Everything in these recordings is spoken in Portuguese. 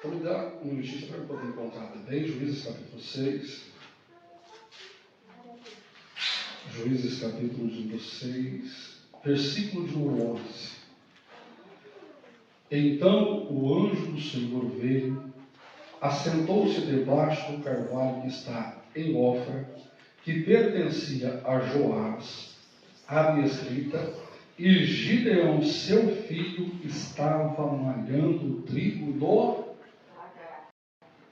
Vou me dar um minutinho para eu poder encontrar também. Juízes capítulo 6. Juízes capítulo número 6, versículo de número 11. Então o anjo do Senhor veio, assentou-se debaixo do carvalho que está em Ofra, que pertencia a Joás, a Mesrita, e Gideão, seu filho, estava malhando trigo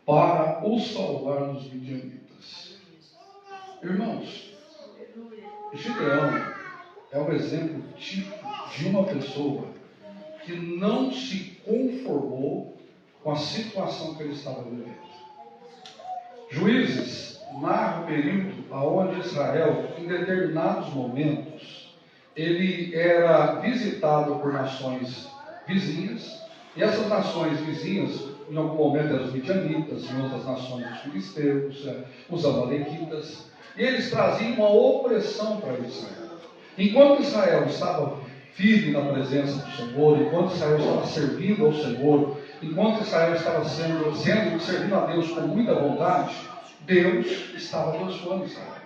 para o salvar dos midianitas. Irmãos, Gideão é um exemplo típico de uma pessoa que não se conformou com a situação que ele estava vivendo. Juízes narra o período onde Israel, em determinados momentos, ele era visitado por nações vizinhas, e essas nações vizinhas, em algum momento eram os midianitas, em outras nações os filisteus, os amalequitas, e eles traziam uma opressão para Israel. Enquanto Israel estava firme na presença do Senhor, enquanto Israel estava servindo ao Senhor, enquanto Israel estava servindo a Deus com muita vontade, Deus estava abençoando Israel.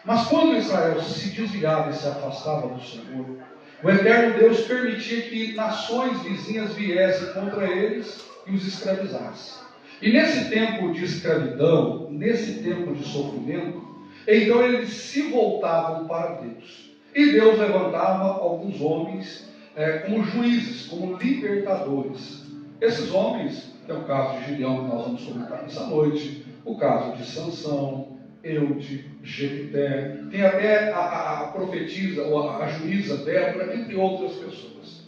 Mas quando Israel se desviava e se afastava do Senhor, o eterno Deus permitia que nações vizinhas viessem contra eles e os escravizassem. E nesse tempo de escravidão, nesse tempo de sofrimento, então eles se voltavam para Deus. E Deus levantava alguns homens como juízes, como libertadores. Esses homens, é o caso de Gideão que nós vamos comentar nessa noite, o caso de Sansão, Eude, Jefté, tem até a profetisa, ou a juíza Débora, entre outras pessoas.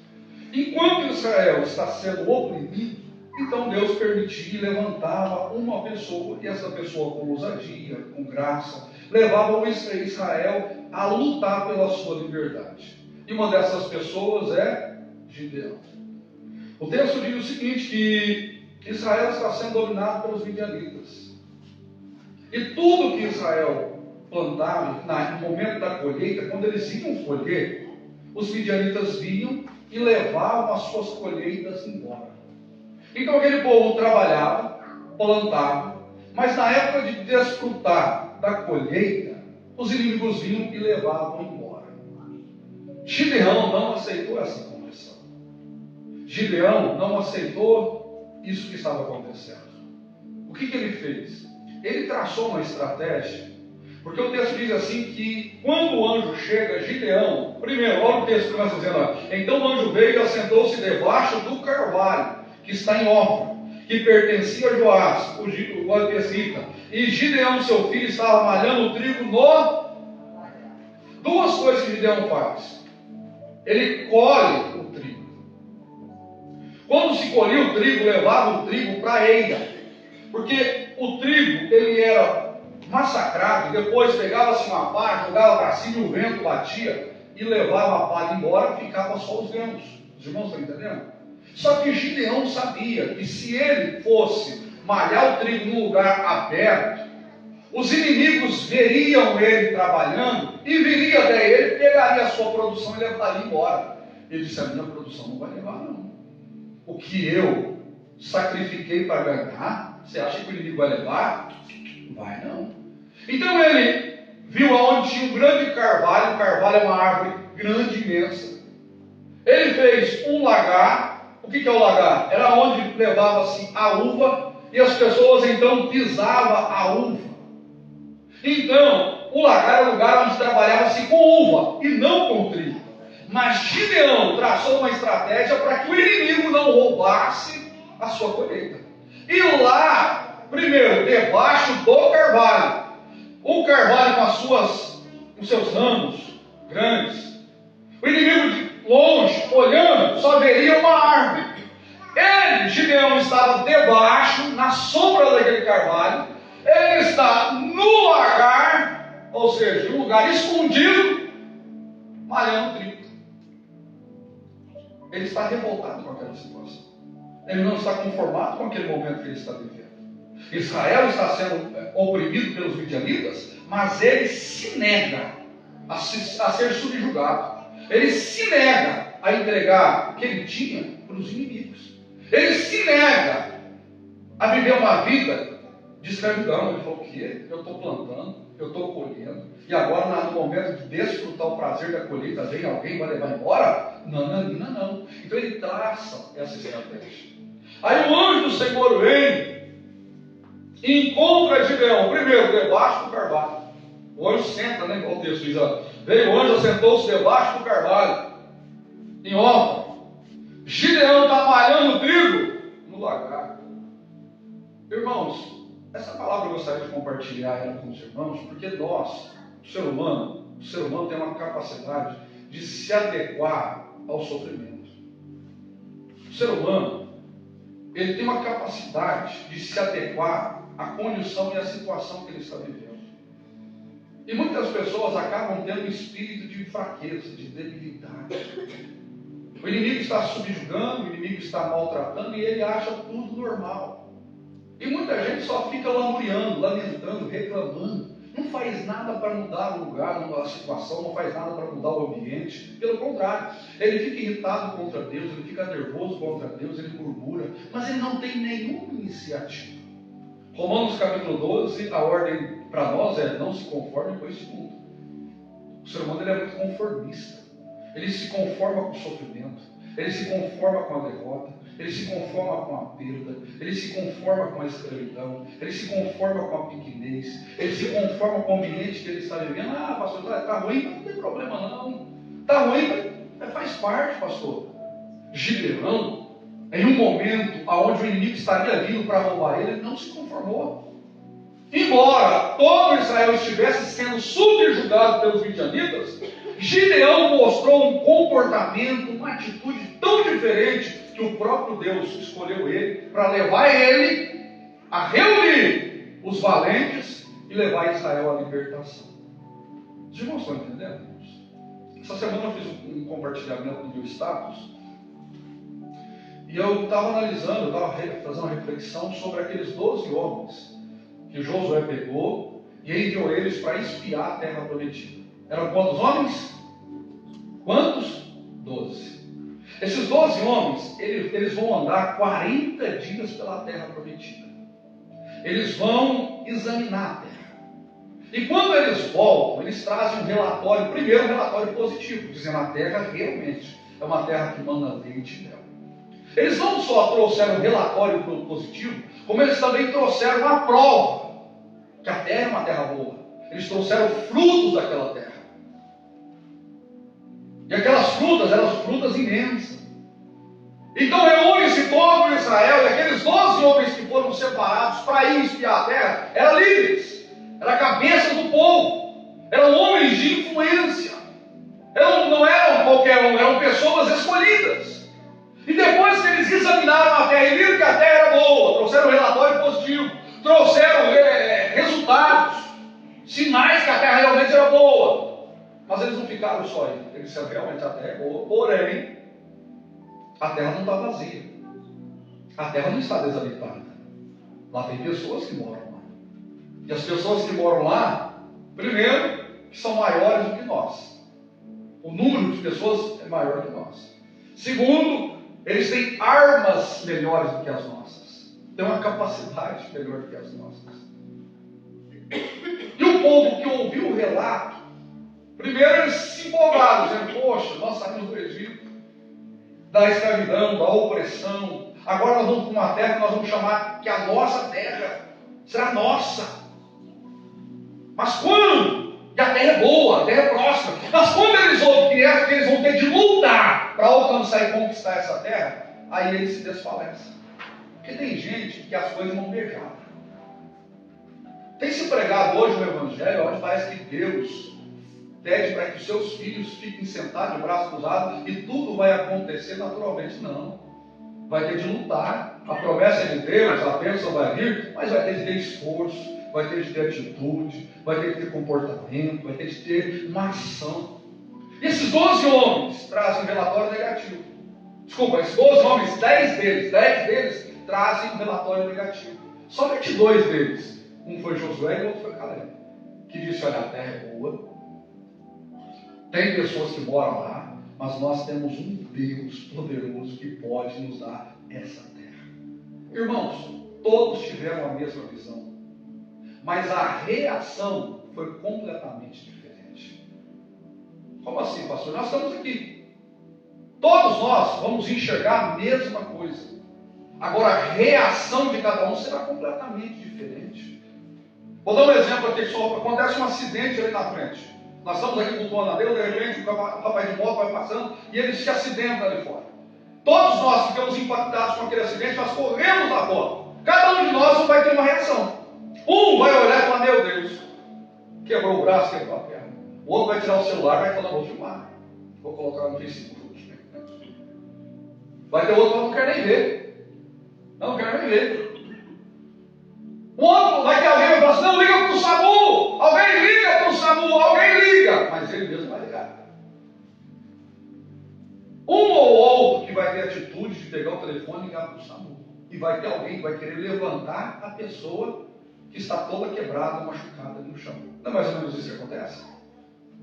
Enquanto Israel está sendo oprimido, então Deus permitia e levantava uma pessoa, e essa pessoa com ousadia, com graça, levava o Israel a lutar pela sua liberdade. E uma dessas pessoas é Gideão. O texto diz o seguinte, que Israel está sendo dominado pelos midianitas. E tudo que Israel plantava, no momento da colheita, quando eles iam colher, os midianitas vinham e levavam as suas colheitas embora. Então aquele povo trabalhava, plantava, mas na época de desfrutar da colheita, os inimigos vinham e levavam embora. Gideão não aceitou essa condição. Gideão não aceitou isso que estava acontecendo. O que ele fez? Ele traçou uma estratégia, porque o texto diz assim que quando o anjo chega, Gideão, primeiro, olha o texto que começa dizendo, então o anjo veio e assentou-se debaixo do carvalho, que está em Ofra, que pertencia a Joás, o Abesita, e Gideão, seu filho, estava malhando o trigo no... Duas coisas que Gideão faz. Ele colhe o trigo. Quando se colhia o trigo, levava o trigo para a eira, porque o trigo, ele era massacrado, e depois pegava-se uma pá, jogava para cima e o vento batia, e levava a palha embora, ficava só os grãos. Os irmãos estão entendendo? Só que Gideão sabia que se ele fosse malhar o trigo num lugar aberto, os inimigos veriam ele trabalhando, e viria até ele, pegaria a sua produção e levaria embora. Ele disse, a minha produção não vai levar não. O que eu sacrifiquei para ganhar, você acha que o inimigo vai levar? Vai não. Então ele viu aonde tinha um grande carvalho. O carvalho é uma árvore grande, imensa. Ele fez um lagar. O que é o lagar? Era onde levava-se a uva, e as pessoas então pisavam a uva. Então, o lagar era o lugar onde trabalhava-se com uva, e não com trigo. Mas Gideão traçou uma estratégia para que o inimigo não roubasse a sua colheita. E lá, primeiro, debaixo do carvalho, o carvalho com os seus ramos grandes, o inimigo de longe, olhando, só veria uma árvore. Ele, Gideão, estava debaixo, na sombra daquele carvalho. Ele está no lagar, ou seja, em um lugar escondido, malhando trigo. Ele está revoltado com aquela situação. Ele não está conformado com aquele momento que ele está vivendo. Israel está sendo oprimido pelos midianitas, mas ele se nega a ser subjugado. Ele se nega a entregar o que ele tinha para os inimigos. Ele se nega a viver uma vida de escravidão. Ele falou: o quê? Eu estou plantando, eu estou colhendo, e agora, no momento de desfrutar o prazer da colheita, vem alguém vai levar embora? Não. Então ele traça essa estratégia. Aí o anjo do Senhor vem e encontra Gideão, primeiro, debaixo do carvalho. O anjo senta, né? O texto diz: veio o anjo, assentou-se debaixo do carvalho, em Ofra. Gideão está malhando trigo no lagar. Irmãos, essa palavra eu gostaria de compartilhar ela com os irmãos, porque nós, o ser humano tem uma capacidade de se adequar ao sofrimento. O ser humano, ele tem uma capacidade de se adequar à condição e à situação que ele está vivendo. E muitas pessoas acabam tendo um espírito de fraqueza, de debilidade. O inimigo está subjugando, o inimigo está maltratando, e ele acha tudo normal. E muita gente só fica lamuriando, lamentando, reclamando. Não faz nada para mudar o lugar, a situação, não faz nada para mudar o ambiente. Pelo contrário, ele fica irritado contra Deus, ele fica nervoso contra Deus, ele murmura, mas ele não tem nenhuma iniciativa. Romanos capítulo 12, a ordem para nós é: não se conforme com esse mundo. O ser humano ele é muito conformista. Ele se conforma com o sofrimento, ele se conforma com a derrota, ele se conforma com a perda, ele se conforma com a escravidão, ele se conforma com a pequenez, ele se conforma com o ambiente que ele está vivendo. Ah, pastor, está ruim, mas não tem problema não. Está ruim, mas faz parte, pastor. Gideão, em um momento onde o inimigo estaria vindo para roubar ele não se conformou. Embora todo Israel estivesse sendo subjugado pelos midianitas, Gideão mostrou um comportamento, uma atitude tão diferente que o próprio Deus escolheu ele para levar ele a reunir os valentes e levar Israel à libertação. Os irmãos estão entendendo? Essa semana eu fiz um compartilhamento no meu status e eu estava analisando, eu estava fazendo uma reflexão sobre aqueles 12 homens que Josué pegou e enviou eles para espiar a terra prometida. Eram quantos homens? Quantos? 12. Esses 12 homens, eles vão andar 40 dias pela terra prometida. Eles vão examinar a terra. E quando eles voltam, eles trazem um relatório, primeiro um relatório positivo, dizendo: a terra realmente é uma terra que manda leite e mel. Eles não só trouxeram um relatório positivo, como eles também trouxeram uma prova que a terra é uma terra boa. Eles trouxeram frutos daquela terra. E aquelas frutas eram frutas imensas. Então reúne-se todo Israel, e aqueles 12 homens que foram separados para ir espiar a terra, eram líderes, eram cabeças do povo, eram homens de influência, não eram qualquer um, eram pessoas escolhidas. E depois que eles examinaram a terra e viram que a terra era boa, trouxeram um relatório positivo, trouxeram resultados, sinais que a terra realmente era boa. Mas eles não ficaram só aí. Eles disseram: realmente a terra é boa, porém a terra não está vazia, a terra não está deshabitada. Lá tem pessoas que moram lá, e as pessoas que moram lá, primeiro, que são maiores do que nós. O número de pessoas é maior que nós. Segundo, eles têm armas melhores do que as nossas, têm uma capacidade melhor do que as nossas. E o povo que ouviu o relato, primeiro eles se empolgaram, dizendo: poxa, nós saímos do Egito, da escravidão, da opressão, agora nós vamos para uma terra que nós vamos chamar que a nossa terra será nossa. Mas quando? E a terra é boa, a terra é próxima. Mas quando eles ouvem que eles vão ter de lutar para alcançar e conquistar essa terra, aí eles se desfalecem. Porque tem gente que as coisas não beijaram. Tem se pregado hoje no Evangelho, onde parece que Deus pede para que os seus filhos fiquem sentados de braço cruzado e tudo vai acontecer naturalmente. Não. Vai ter de lutar. A promessa é de Deus, a bênção vai vir, mas vai ter de ter esforço, vai ter de ter atitude, vai ter de ter comportamento, vai ter de ter uma ação. E esses 12 homens trazem um relatório negativo. Desculpa, esses 12 homens, 10 deles trazem um relatório negativo. Somente 2 deles. Um foi Josué e o outro foi Caleb, que disse: olha, a terra é boa, tem pessoas que moram lá, mas nós temos um Deus poderoso que pode nos dar essa terra. Irmãos, Todos tiveram a mesma visão. Mas a reação foi completamente diferente. Como assim, pastor? Nós estamos aqui. Todos nós vamos enxergar a mesma coisa. Agora, a reação de cada um será completamente diferente. Vou dar um exemplo aqui. Só acontece um acidente ali na frente. Nós estamos aqui com o tornadeiro, de repente o rapaz de moto vai passando e ele se acidenta ali fora. Todos nós ficamos impactados com aquele acidente, nós corremos lá fora. Cada um de nós vai ter uma reação. Um vai olhar e falar, meu Deus, quebrou o braço, quebrou a perna. O outro vai tirar o celular e vai falar, vou filmar. Vou colocar no Facebook. Vai ter outro que não quer nem ver. Não quer nem ver. O outro vai ter alguém que vai falar assim, não, liga para o SAMU. Alguém liga para o SAMU, alguém liga. Mas ele mesmo vai ligar. Um ou outro que vai ter atitude de pegar o telefone e ligar para o SAMU. E vai ter alguém que vai querer levantar a pessoa que está toda quebrada, machucada no chão. Não é mais ou menos isso que acontece?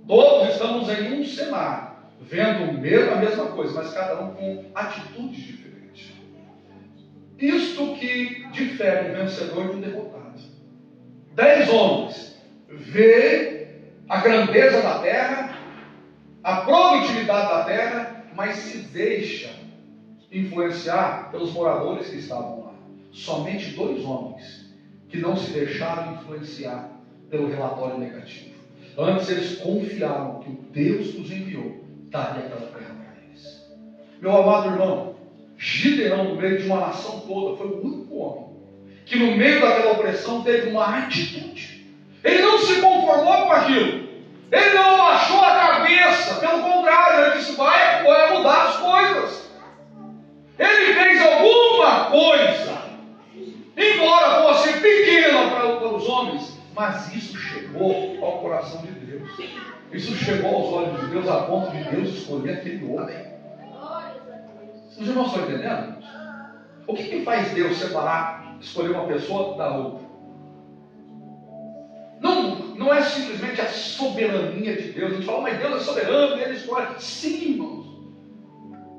Todos estamos em um cenário, vendo a mesma coisa, mas cada um com atitudes diferentes. Isto que difere um vencedor de um derrotado. 10 homens vê a grandeza da terra, a produtividade da terra, mas se deixa influenciar pelos moradores que estavam lá. Somente 2 homens que não se deixaram influenciar pelo relatório negativo. Antes eles confiaram que o Deus que os enviou daria aquela terra para eles. Meu amado irmão, Gideão, no meio de uma nação toda, foi o único homem que no meio daquela opressão teve uma atitude. Ele não se conformou com aquilo. Ele não abaixou a cabeça. Pelo contrário, ele disse, vai mudar as coisas. Ele fez alguma coisa, embora fosse pequena para os homens, mas isso chegou ao coração de Deus. Isso chegou aos olhos de Deus, a ponto de Deus escolher aquele homem. Os irmãos estão entendendo? O que faz Deus separar, escolher uma pessoa da outra? Não é simplesmente a soberania de Deus. A gente fala, mas Deus é soberano, Ele escolhe. Sim, irmãos.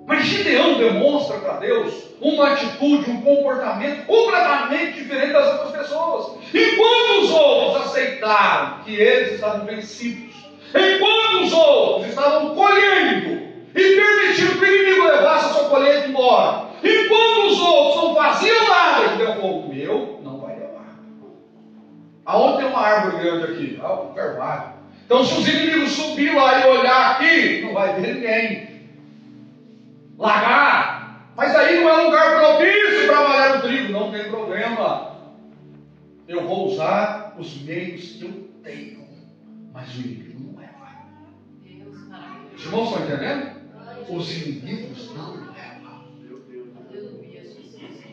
Mas Gideão demonstra para Deus uma atitude, um comportamento completamente diferente das outras pessoas. Enquanto os outros aceitaram que eles estavam vencidos, enquanto os outros estavam colhendo e permitindo que o inimigo levasse a sua colheita embora, enquanto os outros não faziam nada, Gideão falou, o meu não vai levar. Aonde tem uma árvore grande aqui? O carvalho. Então se os inimigos subirem lá e olhar aqui, não vai ver ninguém. Largar, mas aí não é lugar propício para malhar o trigo, não tem problema. Eu vou usar os meios que eu tenho, mas o inimigo não leva. Os irmãos estão entendendo? Os inimigos não levam.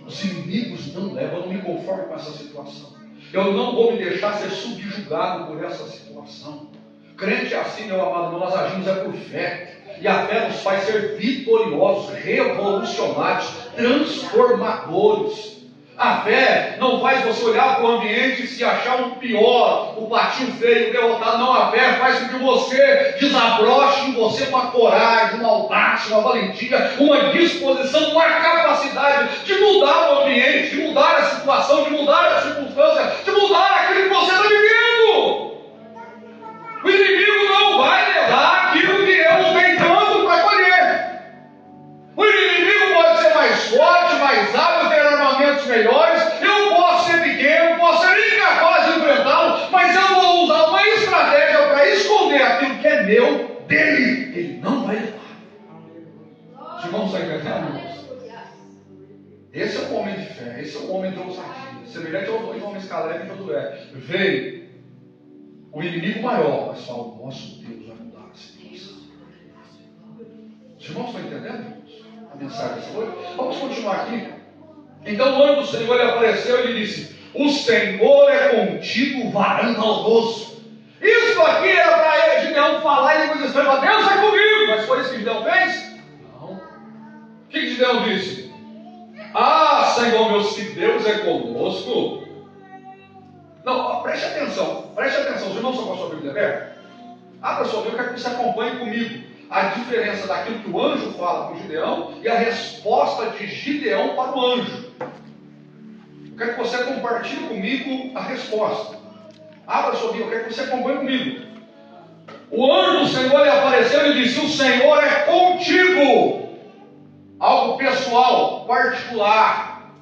Os inimigos não levam. Eu não me conformo com essa situação. Eu não vou me deixar ser subjugado por essa situação. Crente é assim, meu amado, nós agimos por fé. E a fé nos faz ser vitoriosos, revolucionários, transformadores. A fé não faz você olhar para o ambiente e se achar um pior, o patinho feio, o derrotado. Não, a fé faz com que você desabroche em você uma coragem, uma audácia, uma valentia, uma disposição, uma capacidade de mudar o ambiente, de mudar a situação, de mudar a circunstância, de mudar aquilo que você está vivendo. O inimigo não vai levar aquilo que eu não tenho tanto para colher. O inimigo pode ser mais forte, mais hábil, ter armamentos melhores. Eu posso ser pequeno, posso ser incapaz de enfrentá-lo, mas eu vou usar uma estratégia para esconder aquilo que é meu dele. Ele não vai levar. Os irmãos estão entendendo, irmãos? Esse é um homem de fé, esse é um homem de ousadia, semelhante aos 2 homens Caleb e Josué. Veio o inimigo maior, mas fala, o nosso Deus vai mudar a situação. Os irmãos estão entendendo a mensagem dessa noite? Vamos continuar aqui. Então o anjo do Senhor ele apareceu e lhe disse, o Senhor é contigo, varão maldoso. Isso aqui era para Gideão falar e depois estranhas, Deus é comigo. Mas foi isso que Gideão fez? Não. O que Gideão disse? Ah, Senhor meu, se Deus é conosco. Não, preste atenção, os irmãos estão com a sua Bíblia aberta? Abra sua Bíblia, eu quero que você acompanhe comigo a diferença daquilo que o anjo fala com Gideão e a resposta de Gideão para o anjo. quero que você compartilhe comigo a resposta. Abra sua Bíblia, eu quero que você acompanhe comigo. O anjo do Senhor lhe apareceu e disse: o Senhor é contigo. Algo pessoal, particular.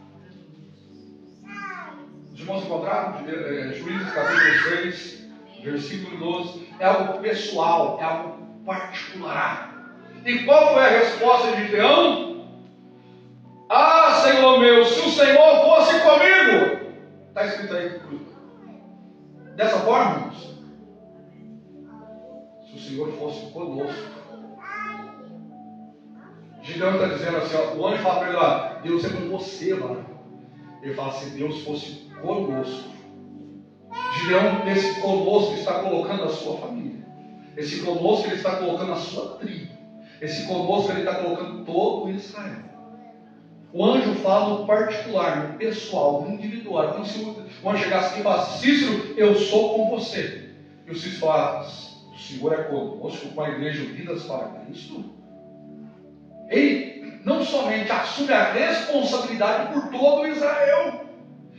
Os irmãos encontraram? Juízes capítulo 6, versículo 12. É algo pessoal, é algo particular. E qual foi a resposta de Gideão? Ah, Senhor meu, se o Senhor fosse comigo. Está escrito aí. Dessa forma, irmãos. Se o Senhor fosse conosco. Gideão está dizendo assim, ó, o anjo fala para ele lá, Deus é com você, mano. Ele fala, se Deus fosse conosco. Gideão, esse conosco está colocando a sua família. Esse conosco ele está colocando a sua tribo. Esse conosco ele está colocando todo Israel. O anjo fala no particular, no pessoal, no individual. Como se o anjo chegasse aqui e falasse: Cícero, eu sou com você. E o Cícero fala: o Senhor é conosco, com a igreja Vidas para Cristo. Ele não somente assume a responsabilidade por todo Israel.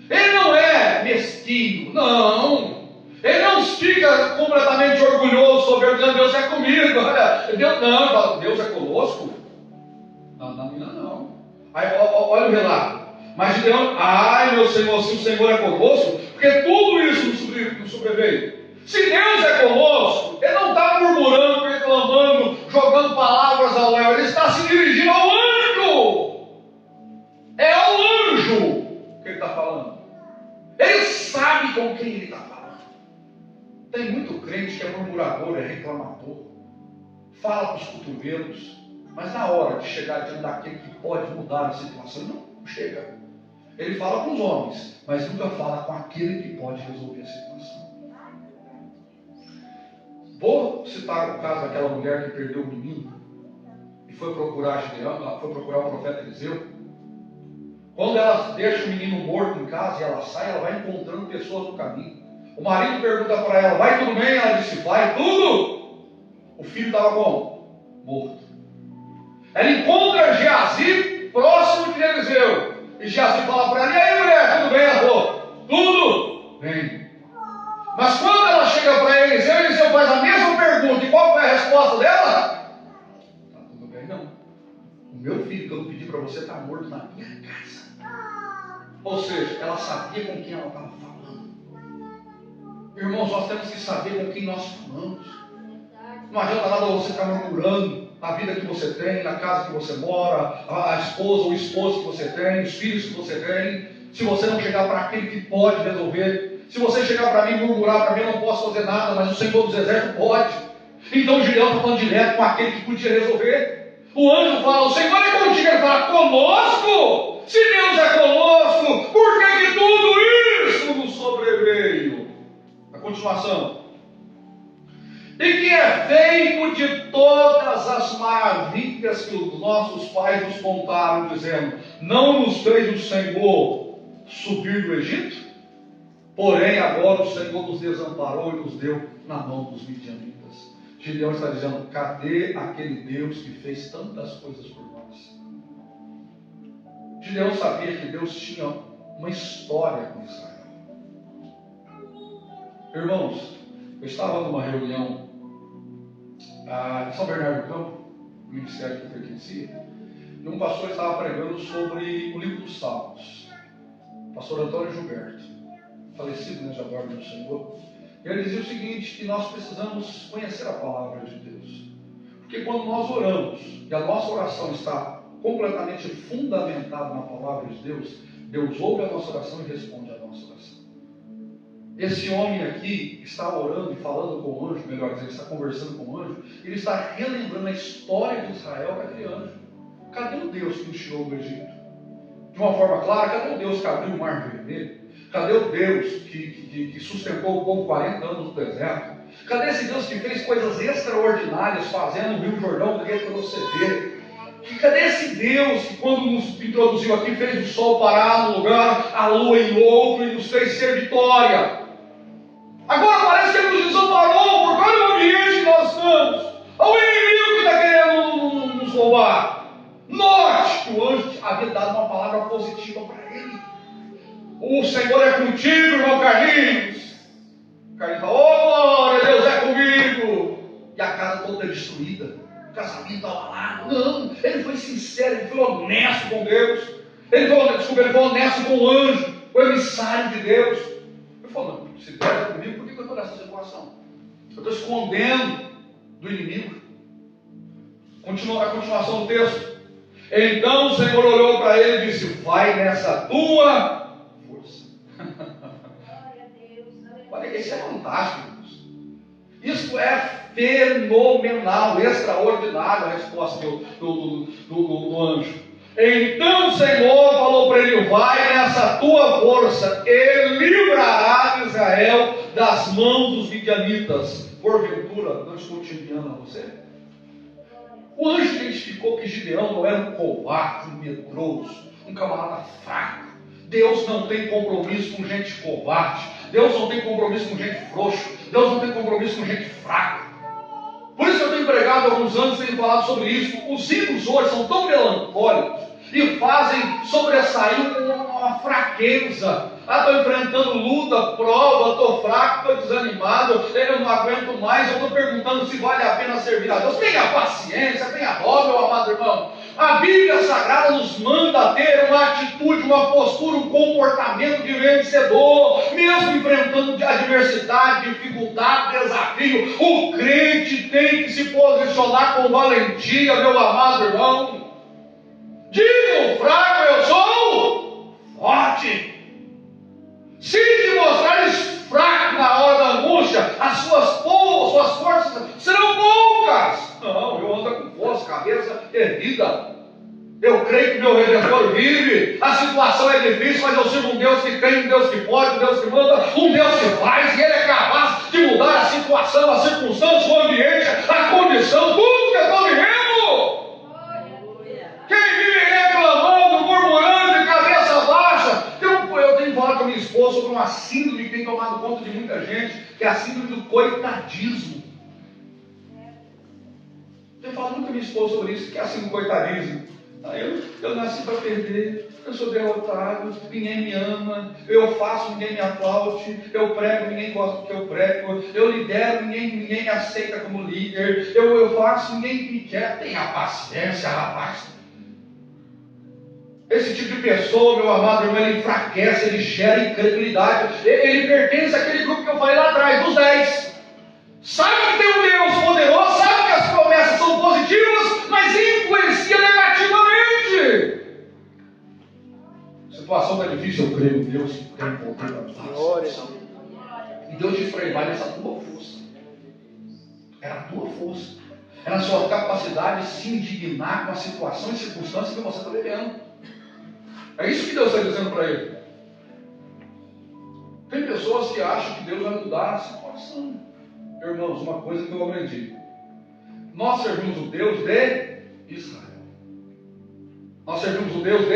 Ele não é mesquinho, não. Ele não fica completamente orgulhoso sobre Deus é comigo. Olha, Deus não, fala, Deus é conosco. Não, na minha não. Aí olha o relato. Mas Gideão, ai meu Senhor, se o Senhor é conosco, porque tudo isso nos sobreveio. Se Deus é conosco, Ele não está murmurando, reclamando, jogando palavras ao léu, Ele está se dirigindo ao anjo. É ao anjo que Ele está falando. Ele sabe com quem Ele está falando. Tem muito crente que é murmurador, é reclamador, fala para os cotovelos, mas na hora de chegar diante daquele que pode mudar a situação, não chega. Ele fala com os homens, mas nunca fala com aquele que pode resolver a situação. Vou citar o caso daquela mulher que perdeu o menino e foi procurar Gideão, foi procurar o profeta Eliseu. Quando ela deixa o menino morto em casa e ela sai, ela vai encontrando pessoas no caminho. O marido pergunta para ela: vai tudo bem? Ela disse: vai tudo. O filho estava como? Morto. Ela encontra Geazi próximo de Eliseu. E Geazi fala para ela: e aí, mulher, tudo bem? Ela falou: tudo bem. Mas quando ela chega para Eliseu, Eliseu faz a mesma pergunta. E qual foi a resposta dela? Está tudo bem, não. O meu filho que eu pedi para você está morto na minha casa. Ou seja, ela sabia com quem ela estava falando. Irmãos, nós temos que saber com quem nós falamos. Não adianta nada você estar murmurando a vida que você tem, na casa que você mora, a esposa ou o esposo que você tem, os filhos que você tem, se você não chegar para aquele que pode resolver. Se você chegar para mim e murmurar para mim, eu não posso fazer nada, mas o Senhor dos Exércitos pode. Então Gideão está falando direto com aquele que podia resolver. O anjo fala: o Senhor é contigo. Ele fala: conosco? Se Deus é conosco, por que tudo isso nos sobreveio? A continuação. E que é feito de todas as maravilhas que os nossos pais nos contaram, dizendo: não nos fez o Senhor subir do Egito? Porém, agora o Senhor nos desamparou e nos deu na mão dos midianitas. Gideão está dizendo: cadê aquele Deus que fez tantas coisas por nós? Gideão sabia que Deus tinha uma história com Israel. Irmãos, eu estava numa reunião em São Bernardo do Campo, no ministério que eu pertencia, e um pastor estava pregando sobre o livro dos Salmos. O pastor Antônio Gilberto, falecido, né, já dorme no Senhor. E ele dizia o seguinte: que nós precisamos conhecer a palavra de Deus. Porque quando nós oramos, e a nossa oração está completamente fundamentada na palavra de Deus, Deus ouve a nossa oração e responde a nossa oração. Esse homem aqui está orando e falando com o anjo, melhor dizer, está conversando com o anjo, ele está relembrando a história de Israel com aquele anjo. Cadê o Deus que nos tirou do Egito? De uma forma clara, cadê o Deus que abriu o mar vermelho? Cadê o Deus que sustentou o povo 40 anos no deserto? Cadê esse Deus que fez coisas extraordinárias, fazendo o Rio Jordão retroceder? Cadê esse Deus que, quando nos introduziu aqui, fez o sol parar num lugar, a lua em outro, e nos fez ser vitória? Agora parece que Ele nos desamparou, porque olha o ambiente que nós estamos. Olha o inimigo que está querendo nos roubar. Note que o anjo havia dado uma palavra positiva para ele. O Senhor é contigo, irmão Carlinhos. Carlinhos fala, oh glória, Deus é comigo. E a casa toda destruída. O casamento abalado. Não, ele foi sincero, ele foi honesto com Deus. Ele foi honesto com o anjo, o emissário de Deus. Ele falou, não, se Deus é comigo, por que eu estou nessa situação? Eu estou escondendo do inimigo. A continuação do texto. Então o Senhor olhou para ele e disse, vai nessa tua força. Olha, isso é fantástico. Isso é fenomenal, extraordinário a resposta do anjo. Então o Senhor falou para ele, vai nessa tua força e livrará Israel das mãos dos midianitas. Porventura, não estou te enviando a você? O anjo identificou que Gideão não era um covarde, um medroso, um camarada fraco. Deus não tem compromisso com gente covarde. Deus não tem compromisso com gente frouxa. Deus não tem compromisso com gente fraca. Por isso eu tenho pregado há alguns anos, tenho falado sobre isso. Os ídolos hoje são tão melancólicos e fazem sobressair uma fraqueza. Estou enfrentando luta, prova, estou fraco, estou desanimado, eu não aguento mais, eu estou perguntando se vale a pena servir a Deus. Tenha paciência, tenha dó, meu amado irmão. A Bíblia Sagrada nos manda ter uma atitude, uma postura, um comportamento de vencedor, mesmo enfrentando adversidade, dificuldade, desafio. O crente tem que se posicionar com valentia, meu amado irmão. Diga o fraco, eu sou forte. Se te mostrares fraco na hora da angústia, as suas forças serão poucas. Não, eu ando com força, cabeça erguida. Eu creio que meu Redentor vive. A situação é difícil, mas eu sirvo um Deus que crê, um Deus que pode, um Deus que manda, um Deus que faz, e Ele é capaz de mudar a situação, a circunstância, o ambiente, a condição, tudo que eu estou vivendo. Quem vive reclamando, murmurando, de cabeça baixa. Eu tenho falado com a minha esposa sobre uma síndrome que tem tomado conta de muita gente, que é a síndrome do coitadismo. Eu tenho falado muito com a minha esposa sobre isso, que é a síndrome do coitadismo. Eu nasci para perder, eu sou derrotado, ninguém me ama, eu faço, ninguém me aplaude, eu prego, ninguém gosta do que eu prego, eu lidero, ninguém me aceita como líder, eu faço, ninguém me quer. Tenha paciência, rapaz. Esse tipo de pessoa, meu amado irmão, ele enfraquece, ele gera incredulidade. Ele pertence àquele grupo que eu falei lá atrás, dos 10. Sabe que tem um Deus poderoso, sabe que as promessas são positivas, mas influencia negativamente. A situação está difícil, eu creio em Deus, que tem poder para mudar a situação. E Deus diz para ele, vai nessa tua força. É a tua força. É na sua capacidade de se indignar com a situação e circunstância que você está vivendo. É isso que Deus está dizendo para ele. Tem pessoas que acham que Deus vai mudar a situação. Irmãos, uma coisa que eu aprendi. Nós servimos o Deus de Israel. Nós servimos o Deus de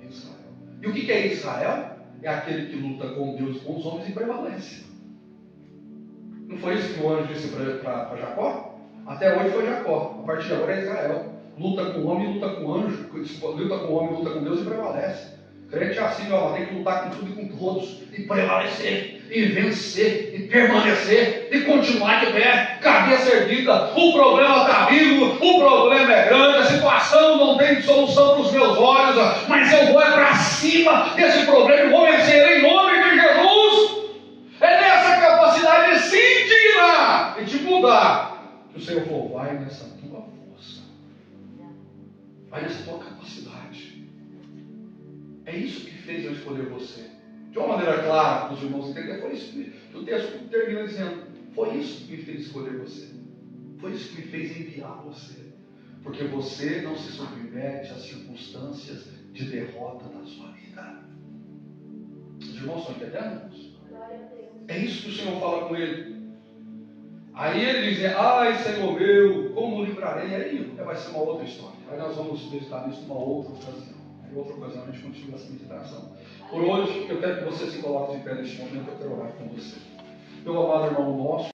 Israel. E o que é Israel? É aquele que luta com Deus e com os homens e prevalece. Não foi isso que o anjo disse para Jacó? Até hoje foi Jacó. A partir de agora é Israel. Luta com o homem, luta com o anjo, luta com o homem, luta com Deus e prevalece. Crente é assim, ó, tem que lutar com tudo e com todos, e prevalecer, e vencer, e permanecer, e continuar de pé, cabeça erguida. O problema está vivo, o problema é grande, a situação não tem solução para os meus olhos, mas eu vou para cima desse problema e vou vencer em nome de Jesus. É nessa capacidade de se indignar e de mudar que o Senhor falou, vai nessa tua força. Vai nessa tua capacidade. É isso que fez eu escolher você. De uma maneira clara, para os irmãos entenderem, foi isso que o texto termina dizendo. Foi isso que me fez escolher você. Foi isso que me fez enviar você. Porque você não se submete às circunstâncias de derrota da sua vida. Os irmãos estão entendendo? É isso que o Senhor fala com ele. Aí ele diz, ai Senhor meu, como livrarei? Aí vai ser uma outra história. Aí nós vamos meditar nisso numa outra ocasião. Em outra ocasião a gente continua essa meditação. Por hoje, eu quero que você se coloque de pé neste momento, eu quero orar com você. Meu amado irmão nosso.